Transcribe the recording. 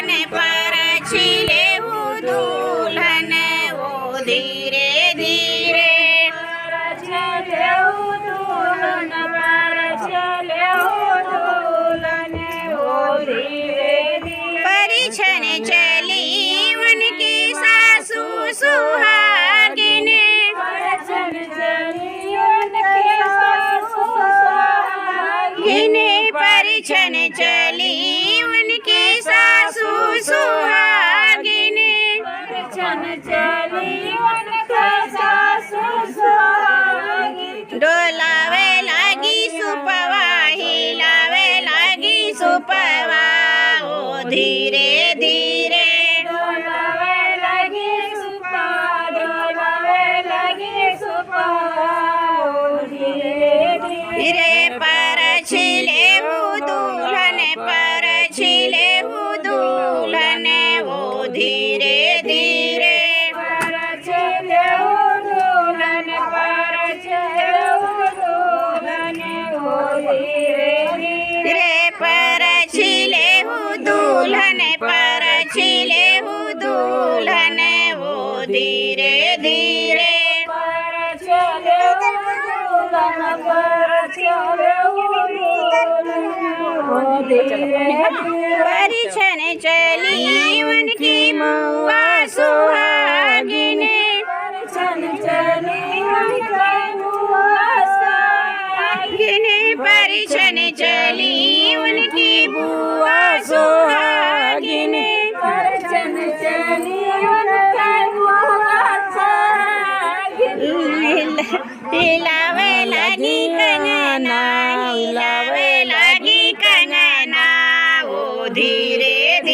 ने परछी लेવું દુલ્હન ઓ ધીરે ધીરે परिछन चली उनकी सासू सुहागिने परिछन चली उनकी सासू सुहागिने डोलावे लागी सुपवा हिलावे लागी सुपवा ओ धीरे धीरे धीरे परछी लेવું દુલ્હન परछी लेવું દુલ્હન ओ धीरे धीरे रे परछी लेવું દુલ્હન परछी लेવું દુલ્હન ओ धीरे धीरे परिछन चली उनकी मुआ सुहागिने परिछन चली उनकी बुआ सुहागिने हिला